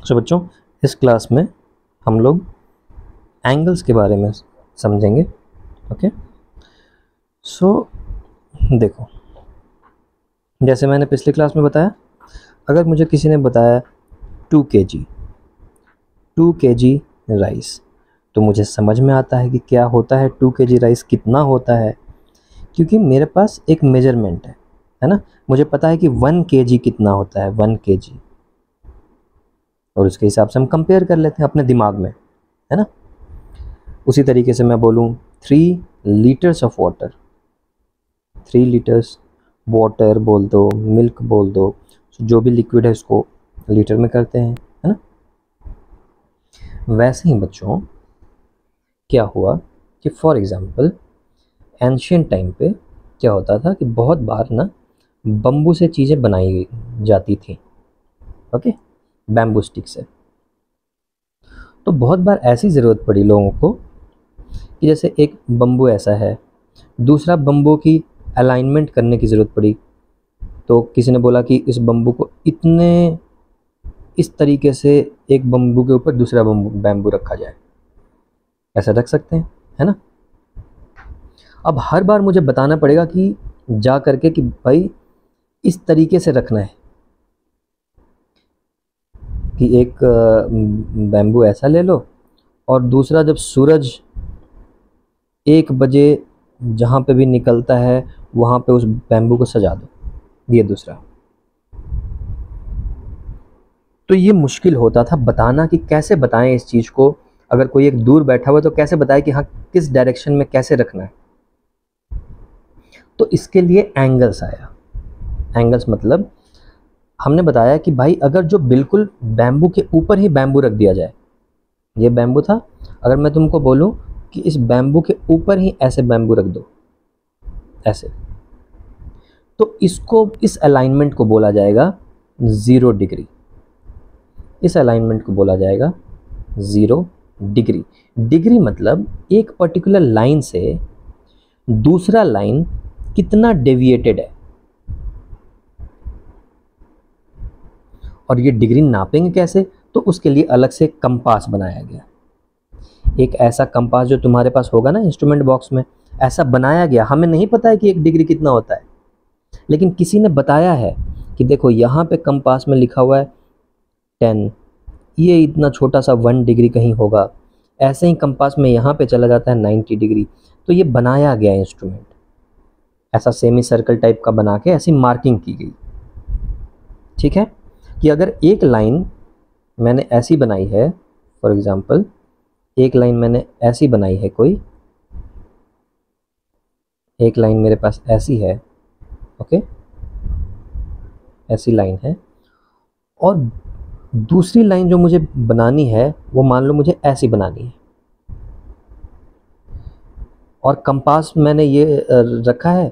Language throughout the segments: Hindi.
तो बच्चों, इस क्लास में हम लोग एंगल्स के बारे में समझेंगे। ओके, सो देखो, जैसे मैंने पिछली क्लास में बताया, अगर मुझे किसी ने बताया 2 kg राइस, तो मुझे समझ में आता है कि क्या होता है 2 kg राइस, कितना होता है, क्योंकि मेरे पास एक मेजरमेंट है ना। मुझे पता है कि 1 kg कितना होता है, 1 kg, और उसके हिसाब से हम कंपेयर कर लेते हैं अपने दिमाग में, है ना। उसी तरीके से मैं बोलूँ 3 litres of water, 3 litres water बोल दो, मिल्क बोल दो, जो भी लिक्विड है उसको लीटर में करते हैं, है ना। वैसे ही बच्चों क्या हुआ कि फॉर एग्जांपल एंशिएंट टाइम पे क्या होता था कि बहुत बार ना बम्बू से चीज़ें बनाई जाती थी। ओके, बैम्बू स्टिक से। तो बहुत बार ऐसी ज़रूरत पड़ी लोगों को कि जैसे एक बम्बू ऐसा है, दूसरा बम्बू की अलाइनमेंट करने की ज़रूरत पड़ी। तो किसी ने बोला कि इस बम्बू को इस तरीके से एक बम्बू के ऊपर दूसरा बैम्बू रखा जाए, ऐसा रख सकते हैं, है ना। अब हर बार मुझे बताना पड़ेगा कि जा करके कि भाई इस तरीके से रखना है, कि एक बैम्बू ऐसा ले लो और दूसरा जब सूरज 1 बजे जहाँ पे भी निकलता है वहाँ पे उस बैम्बू को सजा दो, ये दूसरा। तो ये मुश्किल होता था बताना कि कैसे बताएं इस चीज़ को। अगर कोई एक दूर बैठा हुआ तो कैसे बताए कि हाँ किस डायरेक्शन में कैसे रखना है। तो इसके लिए एंगल्स आया। एंगल्स मतलब हमने बताया कि भाई अगर जो बिल्कुल बैम्बू के ऊपर ही बैम्बू रख दिया जाए, ये बैम्बू था, अगर मैं तुमको बोलूं कि इस बैम्बू के ऊपर ही ऐसे बैम्बू रख दो, ऐसे, तो इसको, इस अलाइनमेंट को बोला जाएगा 0 डिग्री। इस अलाइनमेंट को बोला जाएगा 0 डिग्री। डिग्री मतलब एक पर्टिकुलर लाइन से दूसरा लाइन कितना डेविएटेड है, और ये डिग्री नापेंगे कैसे, तो उसके लिए अलग से कंपास बनाया गया। एक ऐसा कंपास जो तुम्हारे पास होगा ना इंस्ट्रूमेंट बॉक्स में, ऐसा बनाया गया। हमें नहीं पता है कि 1 डिग्री कितना होता है, लेकिन किसी ने बताया है कि देखो यहाँ पे कंपास में लिखा हुआ है 10, ये इतना छोटा सा 1 डिग्री कहीं होगा। ऐसे ही कंपास में यहाँ पे चला जाता है 90 डिग्री। तो ये बनाया गया इंस्ट्रूमेंट, ऐसा सेमी सर्कल टाइप का बना के ऐसी मार्किंग की गई। ठीक है, कि अगर एक लाइन मैंने ऐसी बनाई है, फॉर एग्जांपल एक लाइन मैंने ऐसी बनाई है, कोई एक लाइन मेरे पास ऐसी है, ओके, ऐसी लाइन है, और दूसरी लाइन जो मुझे बनानी है वो मान लो मुझे ऐसी बनानी है, और कंपास मैंने ये रखा है,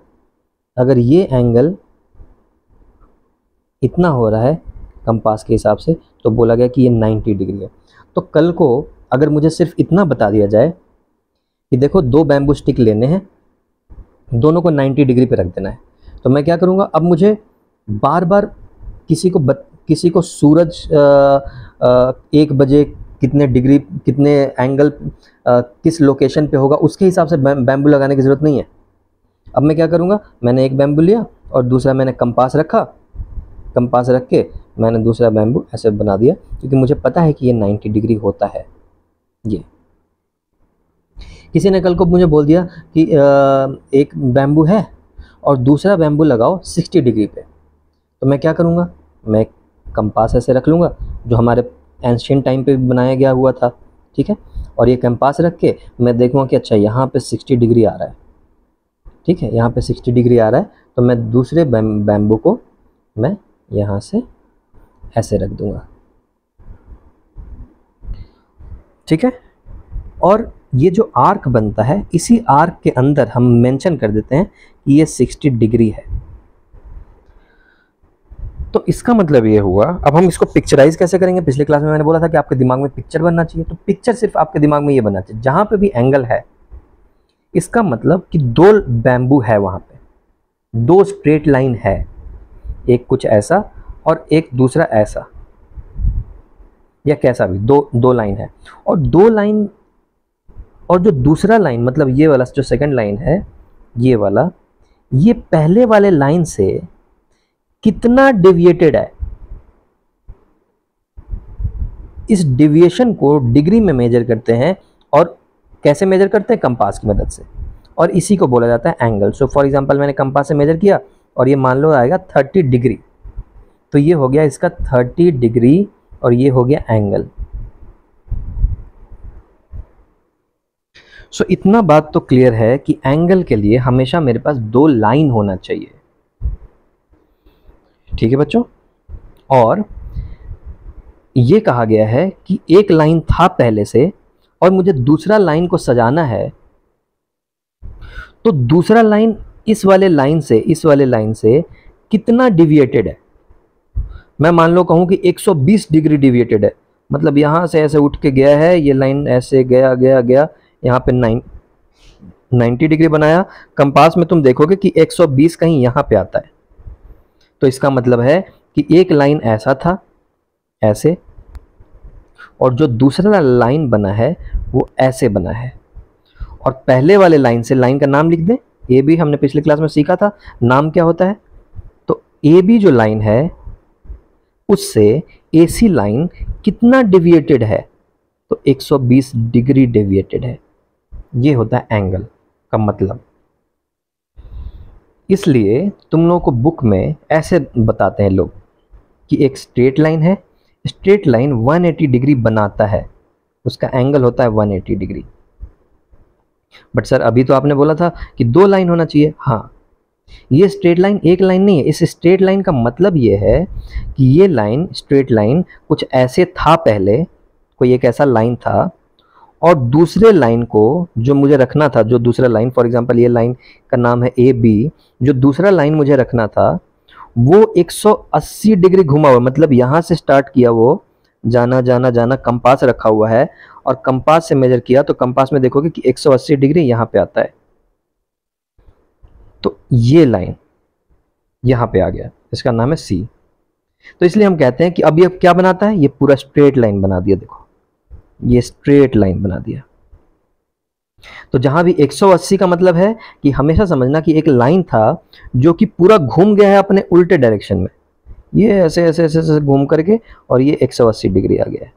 अगर ये एंगल इतना हो रहा है कंपास के हिसाब से, तो बोला गया कि ये 90 डिग्री है। तो कल को अगर मुझे सिर्फ इतना बता दिया जाए कि देखो 2 बैम्बू स्टिक लेने हैं, दोनों को 90 डिग्री पे रख देना है, तो मैं क्या करूँगा, अब मुझे बार बार किसी को सूरज 1 बजे कितने डिग्री, कितने एंगल, किस लोकेशन पे होगा, उसके हिसाब से बैम्बू लगाने की ज़रूरत नहीं है। अब मैं क्या करूँगा, मैंने एक बैम्बू लिया और दूसरा मैंने कंपास रखा, कंपास रख के मैंने दूसरा बैम्बू ऐसे बना दिया, क्योंकि मुझे पता है कि ये 90 डिग्री होता है। ये किसी ने कल को मुझे बोल दिया कि एक बैम्बू है और दूसरा बैम्बू लगाओ 60 डिग्री पे, तो मैं क्या करूँगा, मैं कंपास ऐसे रख लूँगा जो हमारे एंशिएंट टाइम पे बनाया गया हुआ था, ठीक है, और ये कंपास रख के मैं देखूँगा कि अच्छा यहाँ पे 60 डिग्री आ रहा है, ठीक है, यहाँ पे 60 डिग्री आ रहा है, तो मैं दूसरे बैम्बू को मैं यहाँ से ऐसे रख दूँगा, ठीक है। और ये जो आर्क बनता है, इसी आर्क के अंदर हम मेंशन कर देते हैं कि ये 60 डिग्री है। तो इसका मतलब ये हुआ, अब हम इसको पिक्चराइज कैसे करेंगे। पिछले क्लास में मैंने बोला था कि आपके दिमाग में पिक्चर बनना चाहिए, तो पिक्चर सिर्फ आपके दिमाग में ये बनना चाहिए, जहां पे भी एंगल है, इसका मतलब कि 2 बैम्बू है, वहां पे 2 स्ट्रेट लाइन है, एक कुछ ऐसा और एक दूसरा ऐसा, या कैसा भी, दो दो लाइन है, और दो लाइन, और जो दूसरा लाइन मतलब ये वाला जो सेकंड लाइन है ये वाला, ये पहले वाले लाइन से कितना डेविएटेड है, इस डेविएशन को डिग्री में मेजर करते हैं। और कैसे मेजर करते हैं? कंपास की मदद से, और इसी को बोला जाता है एंगल। सो फॉर एग्जांपल मैंने कंपास से मेजर किया और ये मान लो आएगा 30 डिग्री, तो ये हो गया इसका 30 डिग्री और ये हो गया एंगल। सो इतना बात तो क्लियर है कि एंगल के लिए हमेशा मेरे पास दो लाइन होना चाहिए, ठीक है बच्चों। और ये कहा गया है कि एक लाइन था पहले से और मुझे दूसरा लाइन को सजाना है, तो दूसरा लाइन इस वाले लाइन से कितना डिविएटेड है। मैं मान लो कहूं कि 120 डिग्री डिविएटेड है, मतलब यहां से ऐसे उठ के गया है, ये लाइन ऐसे गया गया गया, यहाँ पे 90 डिग्री बनाया। कंपास में तुम देखोगे कि 120 कहीं यहाँ पे आता है, तो इसका मतलब है कि एक लाइन ऐसा था ऐसे, और जो दूसरा लाइन बना है वो ऐसे बना है। और पहले वाले लाइन से, लाइन का नाम लिख दें, ए बी, हमने पिछले क्लास में सीखा था नाम क्या होता है। तो ए बी जो लाइन है उससे ए सी लाइन कितना डेविएटेड है, तो 120 डिग्री डेविएटेड है। ये होता है एंगल का मतलब। इसलिए तुम लोगों को बुक में ऐसे बताते हैं लोग कि एक स्ट्रेट लाइन है, स्ट्रेट लाइन 180 डिग्री बनाता है, उसका एंगल होता है 180 डिग्री। बट सर अभी तो आपने बोला था कि दो लाइन होना चाहिए। हाँ, ये स्ट्रेट लाइन एक लाइन नहीं है। इस स्ट्रेट लाइन का मतलब ये है कि ये लाइन, स्ट्रेट लाइन कुछ ऐसे था पहले, कोई एक ऐसा लाइन था, और दूसरे लाइन को जो मुझे रखना था, जो दूसरा लाइन, फॉर एग्जांपल ये लाइन का नाम है ए बी, जो दूसरा लाइन मुझे रखना था वो 180 डिग्री घुमा हुआ, मतलब यहाँ से स्टार्ट किया, वो जाना जाना जाना, कंपास रखा हुआ है और कंपास से मेजर किया, तो कंपास में देखोगे कि 180 डिग्री यहाँ पे आता है। तो ये लाइन यहाँ पे आ गया, इसका नाम है सी। तो इसलिए हम कहते हैं कि अब ये क्या बनाता है, ये पूरा स्ट्रेट लाइन बना दिया। देखो ये स्ट्रेट लाइन बना दिया। तो जहां भी 180 का मतलब है कि हमेशा समझना कि एक लाइन था जो कि पूरा घूम गया है अपने उल्टे डायरेक्शन में, ये ऐसे ऐसे ऐसे ऐसे घूम करके, और ये 180 डिग्री आ गया है।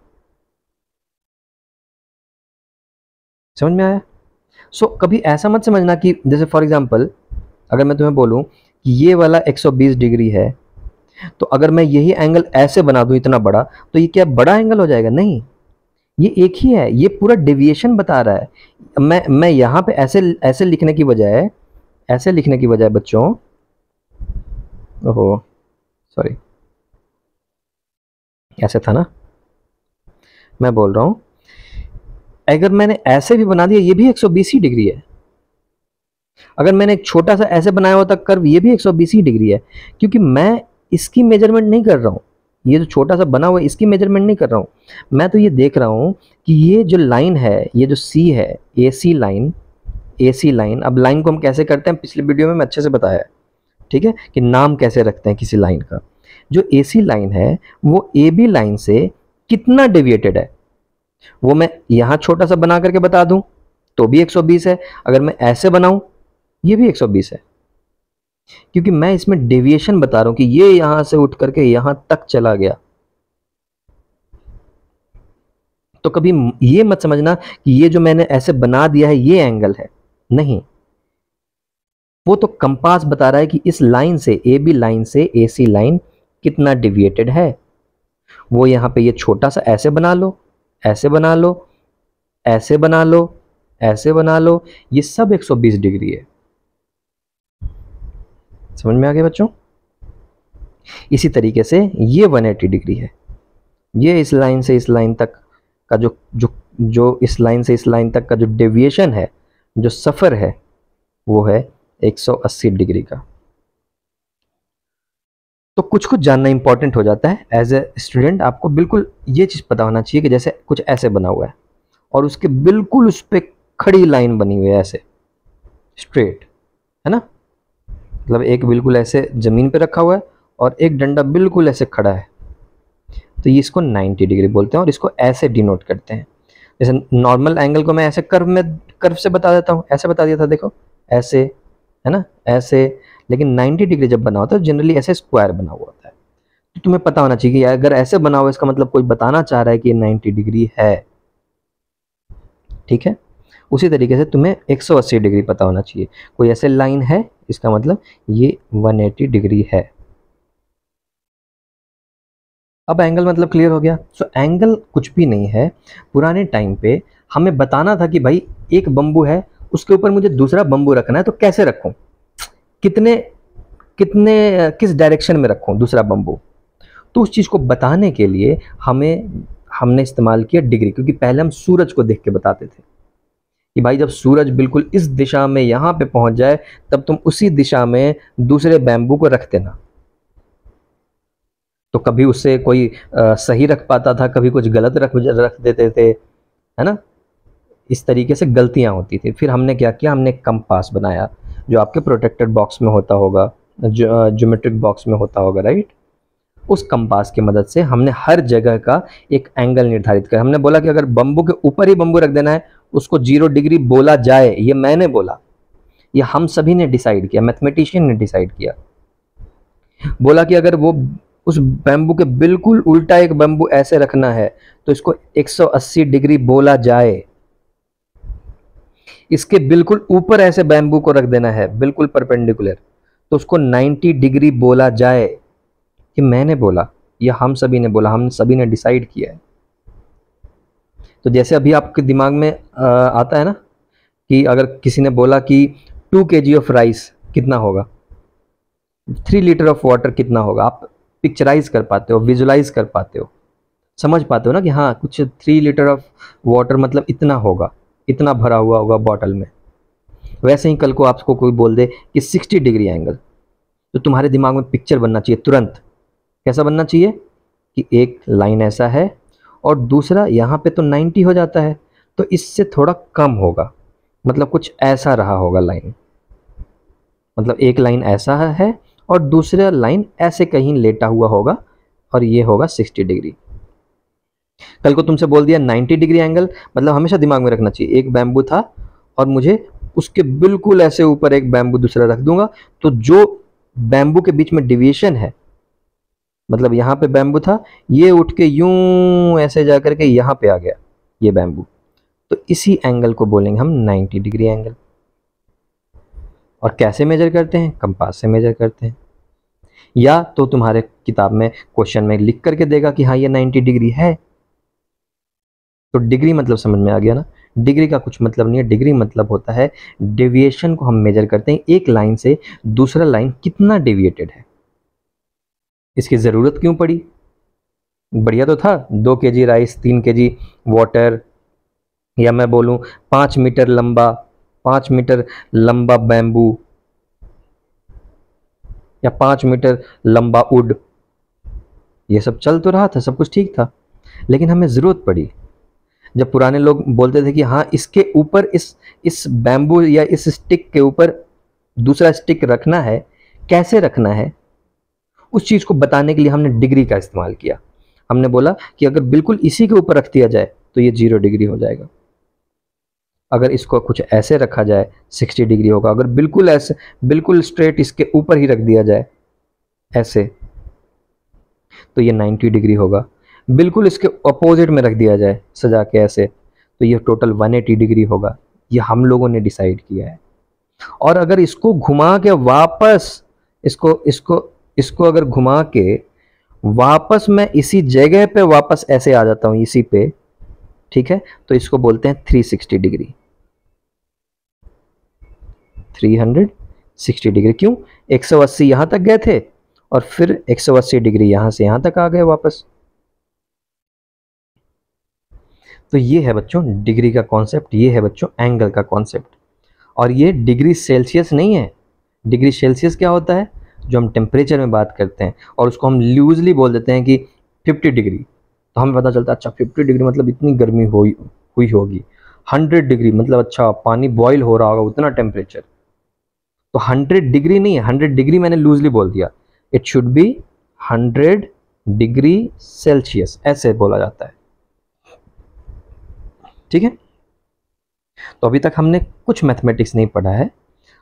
समझ में आया? सो कभी ऐसा मत समझना कि जैसे फॉर एग्जांपल अगर मैं तुम्हें बोलूं कि ये वाला 120 डिग्री है, तो अगर मैं यही एंगल ऐसे बना दूं इतना बड़ा, तो ये क्या बड़ा एंगल हो जाएगा? नहीं, ये एक ही है, ये पूरा डेविएशन बता रहा है। मैं यहाँ पे ऐसे ऐसे लिखने की बजाय, ऐसे लिखने की बजाय बच्चों, ओहो सॉरी, ऐसे था ना, मैं बोल रहा हूं अगर मैंने ऐसे भी बना दिया, ये भी 120 ही डिग्री है। अगर मैंने एक छोटा सा ऐसे बनाया होता कर्व, ये भी 120 ही डिग्री है, क्योंकि मैं इसकी मेजरमेंट नहीं कर रहा हूँ। ये जो छोटा सा बना हुआ है इसकी मेजरमेंट नहीं कर रहा हूँ, मैं तो ये देख रहा हूँ कि ये जो लाइन है, ये जो सी है, ए सी लाइन, ए सी लाइन। अब लाइन को हम कैसे करते हैं पिछले वीडियो में मैं अच्छे से बताया है, ठीक है, कि नाम कैसे रखते हैं किसी लाइन का। जो ए सी लाइन है वो ए बी लाइन से कितना डेविएटेड है, वो मैं यहाँ छोटा सा बना करके बता दूं तो भी 120 है, अगर मैं ऐसे बनाऊं ये भी 120 है, क्योंकि मैं इसमें डेविएशन बता रहा हूं कि ये यहां से उठ करके यहां तक चला गया। तो कभी ये मत समझना कि ये जो मैंने ऐसे बना दिया है ये एंगल है, नहीं, वो तो कंपास बता रहा है कि इस लाइन से, ए बी लाइन से ए सी लाइन कितना डेविएटेड है। वो यहां पे ये छोटा सा ऐसे बना लो, ऐसे बना लो, ऐसे बना लो, ऐसे बना लो, ये सब 120 डिग्री है। समझ में आ गया बच्चों? इसी तरीके से ये 180 डिग्री है। ये इस लाइन से इस लाइन तक का जो इस लाइन से इस लाइन तक का जो डेविएशन है, जो सफ़र है, वो है 180 डिग्री का। तो कुछ कुछ जानना इंपॉर्टेंट हो जाता है। एज ए स्टूडेंट आपको बिल्कुल ये चीज़ पता होना चाहिए कि जैसे कुछ ऐसे बना हुआ है और उसके बिल्कुल उस पर खड़ी लाइन बनी हुई है, ऐसे स्ट्रेट, है ना, मतलब एक बिल्कुल ऐसे ज़मीन पे रखा हुआ है और एक डंडा बिल्कुल ऐसे खड़ा है। तो ये इसको 90 डिग्री बोलते हैं और इसको ऐसे डिनोट करते हैं। जैसे नॉर्मल एंगल को मैं ऐसे कर्व से बता देता हूँ, ऐसे बता दिया था, देखो ऐसे, है ना, ऐसे। लेकिन 90 डिग्री जब बना होता है जनरली ऐसे स्क्वायर बना हुआ होता है। तो तुम्हें पता होना चाहिए कि अगर ऐसे बना हुआ इसका मतलब कोई बताना चाह रहा है कि ये 90 डिग्री है, ठीक है। उसी तरीके से तुम्हें 180 डिग्री पता होना चाहिए, कोई ऐसे लाइन है इसका मतलब ये 180 डिग्री है। अब एंगल मतलब क्लियर हो गया। सो एंगल कुछ भी नहीं है, पुराने टाइम पे हमें बताना था कि भाई एक बम्बू है, उसके ऊपर मुझे दूसरा बम्बू रखना है, तो कैसे रखूं, कितने कितने किस डायरेक्शन में रखूं दूसरा बम्बू। तो उस चीज़ को बताने के लिए हमने इस्तेमाल किया डिग्री, क्योंकि पहले हम सूरज को देख के बताते थे कि भाई जब सूरज बिल्कुल इस दिशा में यहाँ पे पहुंच जाए तब तुम उसी दिशा में दूसरे बैम्बू को रख देना। तो कभी उससे कोई सही रख पाता था, कभी कुछ गलत रख देते थे, है ना। इस तरीके से गलतियां होती थी। फिर हमने क्या किया, हमने कंपास बनाया जो आपके प्रोटेक्टेड बॉक्स में होता होगा, ज्योमेट्रिक बॉक्स में होता होगा, राइट। उस कंपास की मदद से हमने हर जगह का एक एंगल निर्धारित किया। हमने बोला कि अगर बम्बू के ऊपर ही बम्बू रख देना है उसको 0 डिग्री बोला जाए। ये मैंने बोला, ये हम सभी ने डिसाइड किया, मैथमेटिशियन ने डिसाइड किया। बोला कि अगर वो उस बैम्बू के बिल्कुल उल्टा एक बैम्बू ऐसे रखना है तो इसको 180 डिग्री बोला जाए। इसके बिल्कुल ऊपर ऐसे बैम्बू को रख देना है बिल्कुल परपेंडिकुलर, तो उसको 90 डिग्री बोला जाए। कि मैंने बोला, या हम सभी ने बोला, हम सभी ने डिसाइड किया है। तो जैसे अभी आपके दिमाग में आता है ना कि अगर किसी ने बोला कि 2 kg ऑफ राइस कितना होगा, 3 लीटर ऑफ वाटर कितना होगा, आप पिक्चराइज कर पाते हो, विजुलाइज कर पाते हो, समझ पाते हो ना कि हाँ कुछ 3 लीटर ऑफ वाटर मतलब इतना होगा, इतना भरा हुआ होगा बॉटल में। वैसे ही कल को आपको कोई बोल दे कि 60 डिग्री एंगल, तो तुम्हारे दिमाग में पिक्चर बनना चाहिए तुरंत। कैसा बनना चाहिए कि एक लाइन ऐसा है और दूसरा यहाँ पे तो 90 हो जाता है, तो इससे थोड़ा कम होगा, मतलब कुछ ऐसा रहा होगा लाइन, मतलब एक लाइन ऐसा है और दूसरा लाइन ऐसे कहीं लेटा हुआ होगा और ये होगा 60 डिग्री। कल को तुमसे बोल दिया 90 डिग्री एंगल, मतलब हमेशा दिमाग में रखना चाहिए एक बैम्बू था और मुझे उसके बिल्कुल ऐसे ऊपर एक बैम्बू दूसरा रख दूंगा, तो जो बैम्बू के बीच में डिविएशन है, मतलब यहाँ पे बैम्बू था, ये उठ के यूं ऐसे जा करके यहाँ पे आ गया ये बैम्बू, तो इसी एंगल को बोलेंगे हम 90 डिग्री एंगल। और कैसे मेजर करते हैं, कंपास से मेजर करते हैं, या तो तुम्हारे किताब में क्वेश्चन में लिख करके देगा कि हाँ ये 90 डिग्री है। तो डिग्री मतलब समझ में आ गया ना, डिग्री का कुछ मतलब नहीं है, डिग्री मतलब होता है डेविएशन को हम मेजर करते हैं, एक लाइन से दूसरा लाइन कितना डेविएटेड है। इसकी ज़रूरत क्यों पड़ी, बढ़िया तो था, 2 kg राइस, 3 kg वाटर, या मैं बोलूं 5 मीटर लंबा बैम्बू या 5 मीटर लंबा वुड, ये सब चल तो रहा था, सब कुछ ठीक था। लेकिन हमें ज़रूरत पड़ी जब पुराने लोग बोलते थे कि हाँ इसके ऊपर इस बैम्बू या इस स्टिक के ऊपर दूसरा स्टिक रखना है, कैसे रखना है, उस चीज़ को बताने के लिए हमने डिग्री का इस्तेमाल किया। हमने बोला कि अगर बिल्कुल इसी के ऊपर रख दिया जाए तो ये 0 डिग्री हो जाएगा, अगर इसको कुछ ऐसे रखा जाए 60 डिग्री होगा, अगर बिल्कुल ऐसे बिल्कुल स्ट्रेट इसके ऊपर ही रख दिया जाए ऐसे तो ये 90 डिग्री होगा, बिल्कुल इसके अपोजिट में रख दिया जाए सजा के ऐसे तो ये टोटल 180 डिग्री होगा। ये हम लोगों ने डिसाइड किया है। और अगर इसको घुमा के वापस इसको अगर घुमा के वापस मैं इसी जगह पे वापस ऐसे आ जाता हूं इसी पे, ठीक है, तो इसको बोलते हैं 360 डिग्री। 360 डिग्री क्यों, 180 यहां तक गए थे और फिर 180 डिग्री यहां से यहां तक आ गए वापस। तो ये है बच्चों डिग्री का कॉन्सेप्ट, ये है बच्चों एंगल का कॉन्सेप्ट। और ये डिग्री सेल्सियस नहीं है। डिग्री सेल्सियस क्या होता है, जो हम टेम्परेचर में बात करते हैं और उसको हम लूजली बोल देते हैं कि 50 डिग्री, तो हमें पता चलता है अच्छा 50 डिग्री मतलब इतनी गर्मी हुई होगी। 100 डिग्री मतलब अच्छा पानी बॉईल हो रहा होगा, उतना टेम्परेचर। तो 100 डिग्री नहीं है, 100 डिग्री मैंने लूजली बोल दिया, it should be 100 degree Celsius ऐसे बोला जाता है। ठीक है, तो अभी तक हमने कुछ मैथमेटिक्स नहीं पढ़ा है,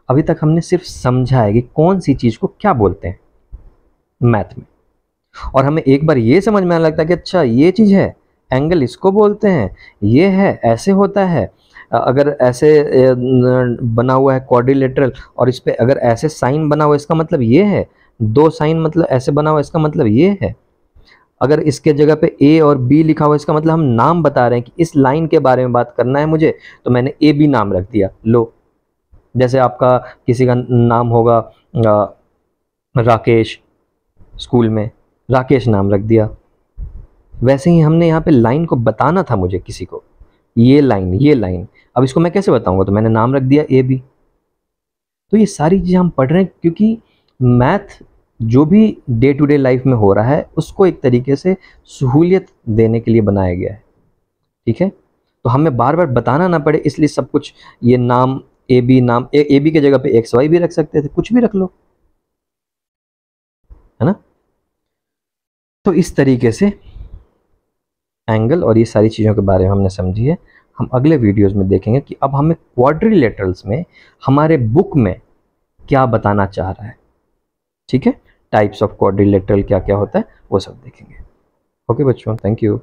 अभी तक हमने सिर्फ समझा है कि कौन सी चीज को क्या बोलते हैं मैथ में। और हमें एक बार ये समझ में आने लगता है कि अच्छा ये चीज है, एंगल इसको बोलते हैं, ये है ऐसे होता है, अगर ऐसे बना हुआ है क्वाड्रिलेटरल और इस पे अगर ऐसे साइन बना हुआ है इसका मतलब ये है, दो साइन मतलब ऐसे बना हुआ है इसका मतलब ये है, अगर इसके जगह पे ए और बी लिखा हुआ है इसका मतलब हम नाम बता रहे हैं कि इस लाइन के बारे में बात करना है मुझे, तो मैंने ए बी नाम रख दिया। लो, जैसे आपका किसी का नाम होगा राकेश, स्कूल में राकेश नाम रख दिया, वैसे ही हमने यहाँ पे लाइन को बताना था मुझे किसी को, ये लाइन ये लाइन, अब इसको मैं कैसे बताऊंगा, तो मैंने नाम रख दिया ए बी। तो ये सारी चीज़ें हम पढ़ रहे हैं क्योंकि मैथ जो भी डे टू डे लाइफ में हो रहा है उसको एक तरीके से सहूलियत देने के लिए बनाया गया है। ठीक है, तो हमें बार बार बताना ना पड़े, इसलिए सब कुछ ये नाम ए बी, नाम ए बी के जगह पे एक्स वाई भी रख सकते थे, कुछ भी रख लो, है ना। तो इस तरीके से एंगल और ये सारी चीज़ों के बारे में हमने समझी है। हम अगले वीडियोस में देखेंगे कि अब हमें क्वाड्रिलेटरल्स में हमारे बुक में क्या बताना चाह रहा है। ठीक है, टाइप्स ऑफ क्वाड्रिलेटरल क्या क्या होता है वो सब देखेंगे। ओके बच्चों, थैंक यू।